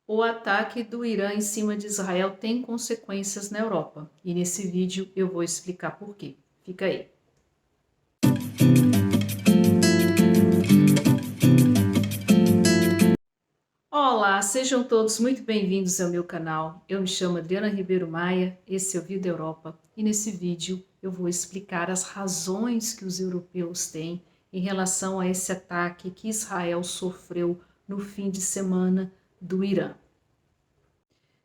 O ataque do Irã em cima de Israel tem consequências na Europa. E nesse vídeo eu vou explicar por quê. Fica aí. Olá, sejam todos muito bem-vindos ao meu canal. Eu me chamo Adriana Ribeiro Maia, esse é o Vida Europa e nesse vídeo eu vou explicar as razões que os europeus têm em relação a esse ataque que Israel sofreu no fim de semana do Irã.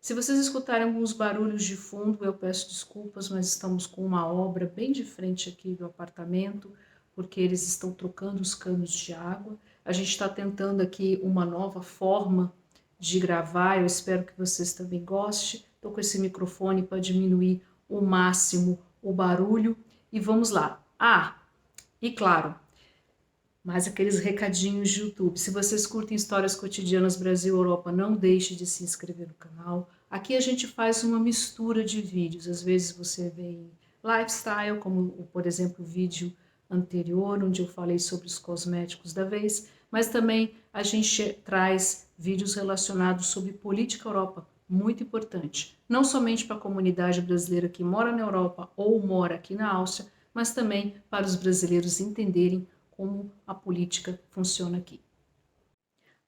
Se vocês escutarem alguns barulhos de fundo, eu peço desculpas, mas estamos com uma obra bem de frente aqui do apartamento, porque eles estão trocando os canos de água. A gente está tentando aqui uma nova forma de gravar, eu espero que vocês também gostem. Estou com esse microfone para diminuir o máximo o barulho. E vamos lá. E claro, mais aqueles recadinhos de YouTube. Se vocês curtem histórias cotidianas Brasil e Europa, não deixe de se inscrever no canal. Aqui a gente faz uma mistura de vídeos. Às vezes você vê lifestyle, como por exemplo o vídeo anterior, onde eu falei sobre os cosméticos da vez, mas também a gente traz vídeos relacionados sobre política Europa, muito importante. Não somente para a comunidade brasileira que mora na Europa ou mora aqui na Áustria, mas também para os brasileiros entenderem como a política funciona aqui.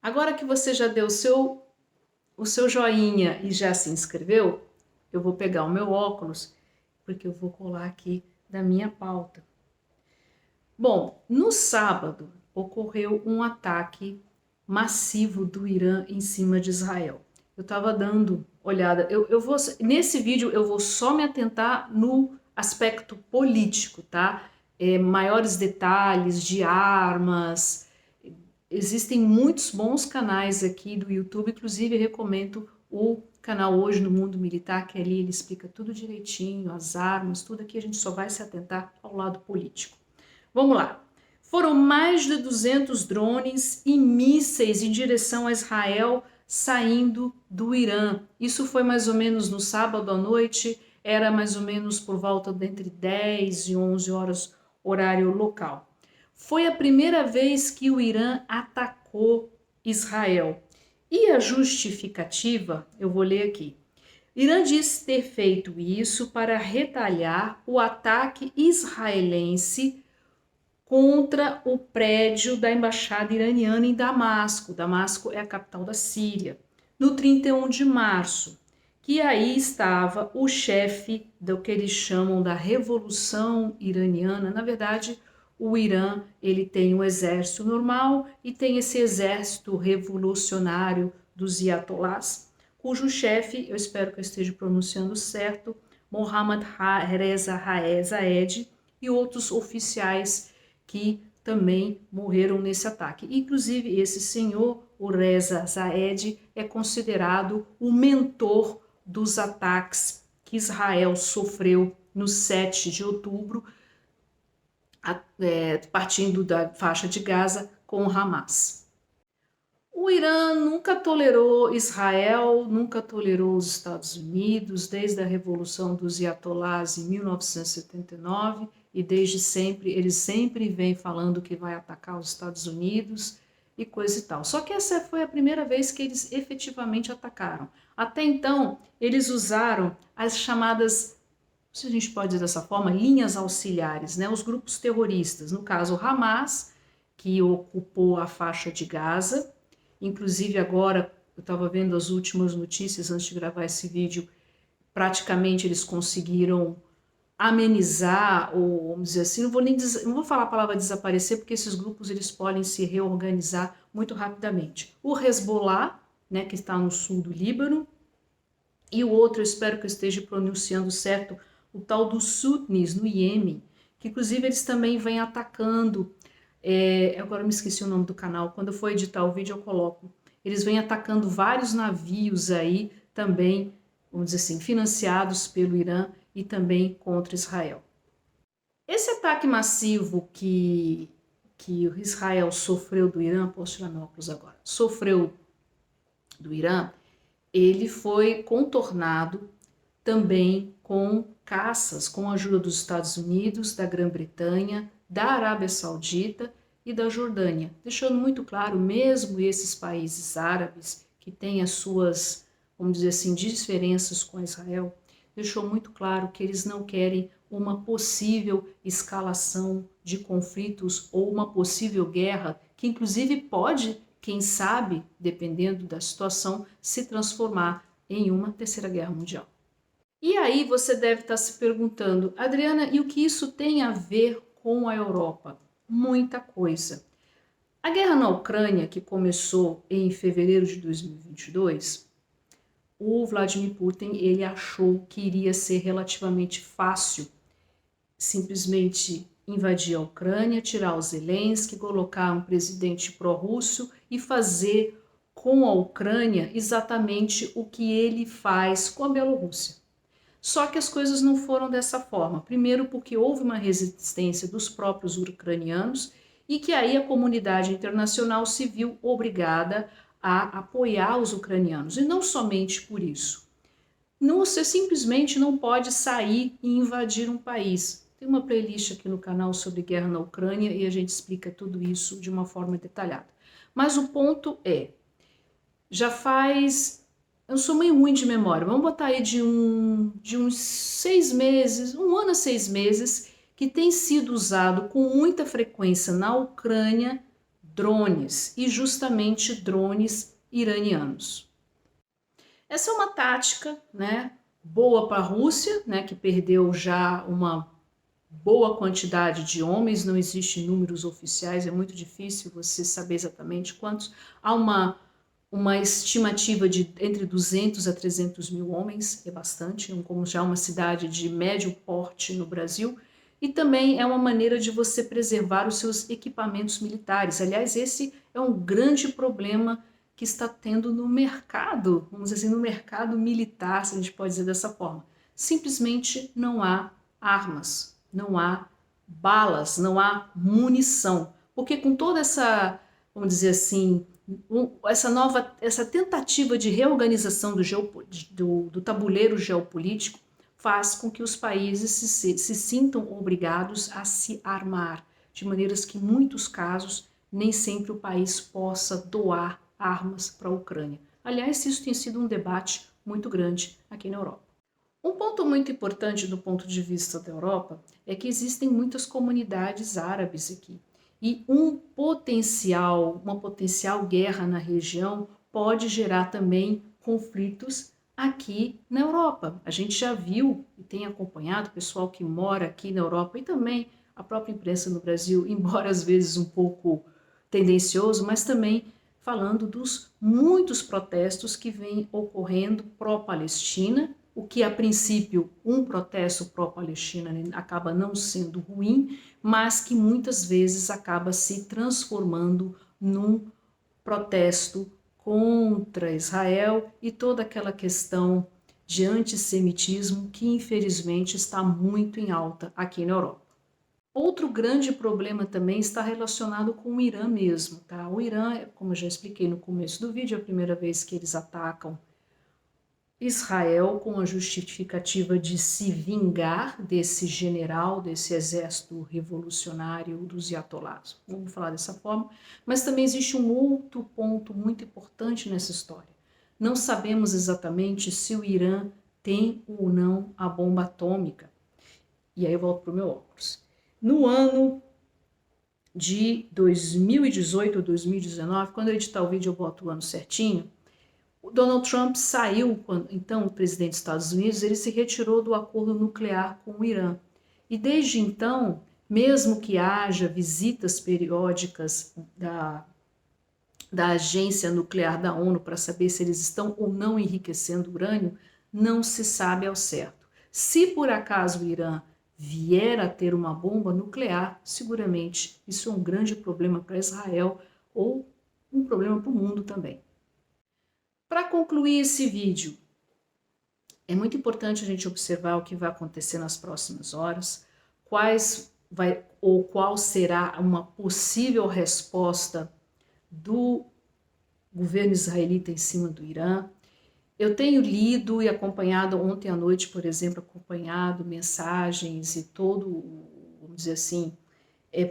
Agora que você já deu o seu joinha e já se inscreveu, eu vou pegar o meu óculos, porque eu vou colar aqui da minha pauta. Bom, no sábado ocorreu um ataque massivo do Irã em cima de Israel. Eu estava dando olhada, nesse vídeo eu vou só me atentar no aspecto político, tá? Maiores detalhes de armas. Existem muitos bons canais aqui do YouTube, inclusive eu recomendo o canal Hoje no Mundo Militar, que ali ele explica tudo direitinho, as armas, tudo aqui a gente só vai se atentar ao lado político. Vamos lá. Foram mais de 200 drones e mísseis em direção a Israel saindo do Irã. Isso foi mais ou menos no sábado à noite, era mais ou menos por volta de entre 10 e 11 horas horário local. Foi a primeira vez que o Irã atacou Israel. E a justificativa, eu vou ler aqui. Irã diz ter feito isso para retalhar o ataque israelense contra o prédio da embaixada iraniana em Damasco. Damasco é a capital da Síria. No 31 de março, que aí estava o chefe do que eles chamam da Revolução Iraniana. Na verdade, o Irã ele tem um exército normal e tem esse exército revolucionário dos Ayatollahs, cujo chefe, eu espero que eu esteja pronunciando certo, Mohammad Reza Zaed, e outros oficiais que também morreram nesse ataque. Inclusive, esse senhor, o Reza Zaed, é considerado o mentor dos ataques que Israel sofreu no 7 de outubro, partindo da faixa de Gaza com o Hamas. O Irã nunca tolerou Israel, nunca tolerou os Estados Unidos, desde a Revolução dos Ayatollahs em 1979, e desde sempre, eles sempre vêm falando que vai atacar os Estados Unidos e coisa e tal. Só que essa foi a primeira vez que eles efetivamente atacaram. Até então, eles usaram as chamadas, se a gente pode dizer dessa forma, linhas auxiliares, né? Os grupos terroristas, no caso o Hamas, que ocupou a faixa de Gaza. Inclusive agora, eu estava vendo as últimas notícias antes de gravar esse vídeo, praticamente eles conseguiram amenizar, ou vamos dizer assim, não vou falar a palavra desaparecer, porque esses grupos eles podem se reorganizar muito rapidamente. O Hezbollah, né, que está no sul do Líbano, e o outro, eu espero que eu esteja pronunciando certo, o tal dos Houthis no Iêmen, que inclusive eles também vêm atacando. Agora eu me esqueci o nome do canal, quando eu for editar o vídeo eu coloco. Eles vêm atacando vários navios aí também, vamos dizer assim, financiados pelo Irã e também contra Israel. Esse ataque massivo que o Israel sofreu do Irã, posso tirar meu óculos agora, sofreu do Irã, ele foi contornado também com caças, com a ajuda dos Estados Unidos, da Grã-Bretanha, da Arábia Saudita e da Jordânia, deixando muito claro, mesmo esses países árabes que que tem as suas, vamos dizer assim, diferenças com Israel, deixou muito claro que eles não querem uma possível escalação de conflitos ou uma possível guerra, que inclusive pode, quem sabe, dependendo da situação, se transformar em uma terceira guerra mundial. E aí você deve estar se perguntando, Adriana, e o que isso tem a ver com a Europa? Muita coisa. A guerra na Ucrânia, que começou em fevereiro de 2022, o Vladimir Putin ele achou que iria ser relativamente fácil simplesmente invadir a Ucrânia, tirar o Zelensky, colocar um presidente pró-russo e fazer com a Ucrânia exatamente o que ele faz com a Bielorrússia. Só que as coisas não foram dessa forma. Primeiro porque houve uma resistência dos próprios ucranianos e que aí a comunidade internacional se viu obrigada a apoiar os ucranianos. E não somente por isso. Você simplesmente não pode sair e invadir um país. Tem uma playlist aqui no canal sobre guerra na Ucrânia e a gente explica tudo isso de uma forma detalhada. Mas o ponto é, já faz... Eu sou meio ruim de memória, vamos botar aí de uns 6 meses, 1 ano a 6 meses, que tem sido usado com muita frequência na Ucrânia drones, e justamente drones iranianos. Essa é uma tática, né, boa para a Rússia, né, que perdeu já uma boa quantidade de homens, não existem números oficiais, é muito difícil você saber exatamente quantos. Há uma estimativa de entre 200 a 300 mil homens, é bastante, como já uma cidade de médio porte no Brasil, e também é uma maneira de você preservar os seus equipamentos militares. Aliás, esse é um grande problema que está tendo no mercado, vamos dizer assim, no mercado militar, se a gente pode dizer dessa forma. Simplesmente não há armas, não há balas, não há munição. Porque com toda essa, vamos dizer assim, essa tentativa de reorganização do tabuleiro geopolítico faz com que os países se sintam obrigados a se armar, de maneiras que em muitos casos nem sempre o país possa doar armas para a Ucrânia. Aliás, isso tem sido um debate muito grande aqui na Europa. Um ponto muito importante do ponto de vista da Europa é que existem muitas comunidades árabes aqui. E uma potencial guerra na região pode gerar também conflitos aqui na Europa. A gente já viu e tem acompanhado o pessoal que mora aqui na Europa e também a própria imprensa no Brasil, embora às vezes um pouco tendencioso, mas também falando dos muitos protestos que vêm ocorrendo pró-Palestina, o que a princípio um protesto pró-Palestina acaba não sendo ruim, mas que muitas vezes acaba se transformando num protesto contra Israel e toda aquela questão de antissemitismo que infelizmente está muito em alta aqui na Europa. Outro grande problema também está relacionado com o Irã mesmo, tá? O Irã, como eu já expliquei no começo do vídeo, é a primeira vez que eles atacam Israel com a justificativa de se vingar desse general, desse exército revolucionário dos Iatolás. Vamos falar dessa forma. Mas também existe um outro ponto muito importante nessa história. Não sabemos exatamente se o Irã tem ou não a bomba atômica. E aí eu volto para o meu óculos. No ano de 2018 ou 2019, quando eu editar o vídeo eu boto o ano certinho, o Donald Trump saiu, então o presidente dos Estados Unidos, ele se retirou do acordo nuclear com o Irã. E desde então, mesmo que haja visitas periódicas da agência nuclear da ONU para saber se eles estão ou não enriquecendo urânio, não se sabe ao certo. Se por acaso o Irã vier a ter uma bomba nuclear, seguramente isso é um grande problema para Israel ou um problema para o mundo também. Para concluir esse vídeo, é muito importante a gente observar o que vai acontecer nas próximas horas, qual será uma possível resposta do governo israelita em cima do Irã. Eu tenho lido e acompanhado ontem à noite, por exemplo, acompanhado mensagens e vamos dizer assim,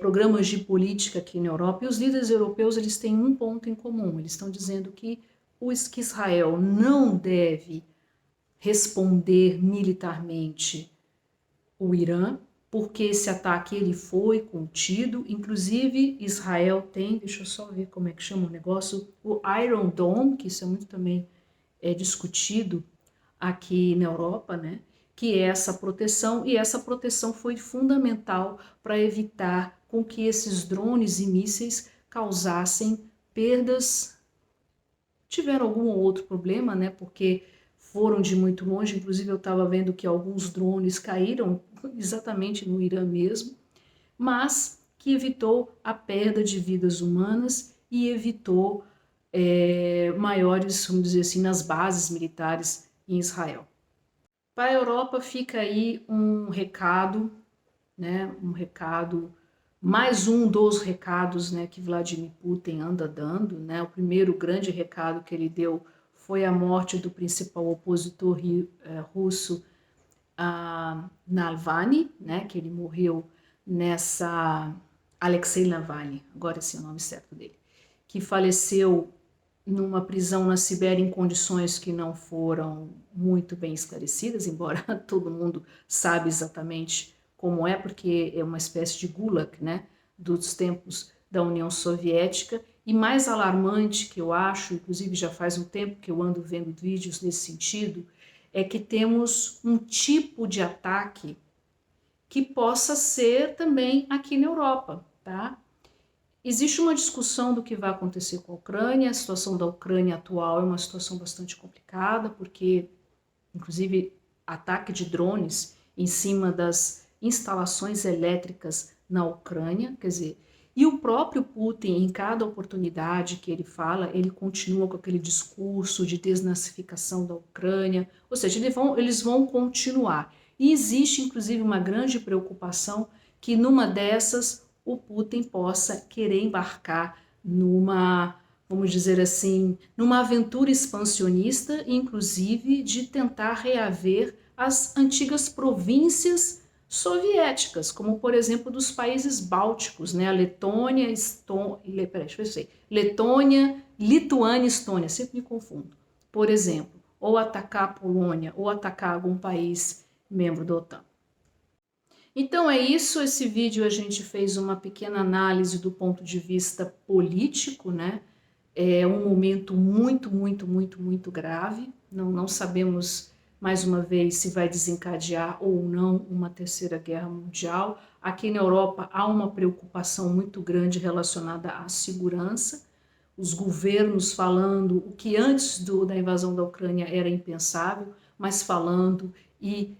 programas de política aqui na Europa, e os líderes europeus eles têm um ponto em comum, eles estão dizendo que que Israel não deve responder militarmente o Irã, porque esse ataque ele foi contido. Inclusive Israel tem, deixa eu só ver como é que chama o negócio, o Iron Dome, que isso é muito também discutido aqui na Europa, né? Que é essa proteção, e essa proteção foi fundamental para evitar com que esses drones e mísseis causassem perdas. Tiveram algum outro problema, né? Porque foram de muito longe, inclusive eu estava vendo que alguns drones caíram exatamente no Irã mesmo, mas que evitou a perda de vidas humanas e evitou maiores, vamos dizer assim, nas bases militares em Israel. Para a Europa fica aí um recado, né, mais um dos recados, né, que Vladimir Putin anda dando, né. O primeiro grande recado que ele deu foi a morte do principal opositor russo, Navalny, né, que ele morreu nessa... Alexei Navalny, agora esse é o nome certo dele, que faleceu numa prisão na Sibéria em condições que não foram muito bem esclarecidas, embora todo mundo sabe exatamente como é, porque é uma espécie de gulag, né, dos tempos da União Soviética. E mais alarmante que eu acho, inclusive já faz um tempo que eu ando vendo vídeos nesse sentido, é que temos um tipo de ataque que possa ser também aqui na Europa, tá? Existe uma discussão do que vai acontecer com a Ucrânia. A situação da Ucrânia atual é uma situação bastante complicada, porque, inclusive, ataque de drones em cima das instalações elétricas na Ucrânia, quer dizer, e o próprio Putin, em cada oportunidade que ele fala, ele continua com aquele discurso de desnazificação da Ucrânia, ou seja, eles vão continuar. E existe, inclusive, uma grande preocupação que numa dessas o Putin possa querer embarcar numa, vamos dizer assim, numa aventura expansionista, inclusive de tentar reaver as antigas províncias soviéticas, como por exemplo dos países bálticos, né? A Letônia, Letônia, Lituânia e Estônia, sempre me confundo, por exemplo, ou atacar a Polônia, ou atacar algum país membro da OTAN. Então é isso, esse vídeo a gente fez uma pequena análise do ponto de vista político, né? É um momento muito grave, não sabemos mais uma vez se vai desencadear ou não uma terceira guerra mundial. Aqui na Europa há uma preocupação muito grande relacionada à segurança, os governos falando o que antes da invasão da Ucrânia era impensável, mas falando e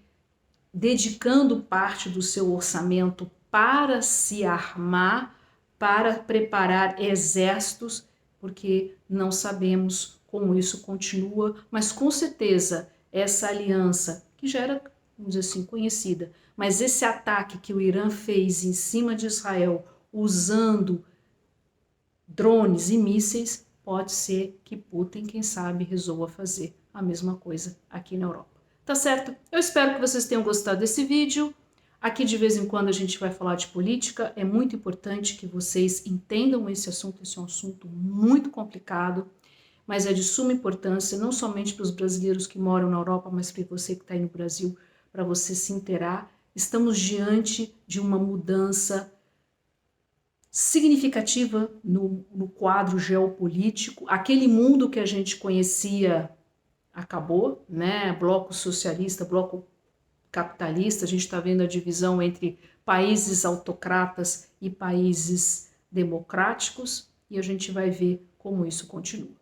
dedicando parte do seu orçamento para se armar, para preparar exércitos, porque não sabemos como isso continua, mas com certeza essa aliança, que já era, vamos dizer assim, conhecida, mas esse ataque que o Irã fez em cima de Israel, usando drones e mísseis, pode ser que Putin, quem sabe, resolva fazer a mesma coisa aqui na Europa. Tá certo? Eu espero que vocês tenham gostado desse vídeo. Aqui de vez em quando a gente vai falar de política. É muito importante que vocês entendam esse assunto. Esse é um assunto muito complicado, mas é de suma importância, não somente para os brasileiros que moram na Europa, mas para você que está aí no Brasil, para você se inteirar. Estamos diante de uma mudança significativa no quadro geopolítico. Aquele mundo que a gente conhecia acabou, né? Bloco socialista, bloco capitalista, a gente está vendo a divisão entre países autocratas e países democráticos, e a gente vai ver como isso continua.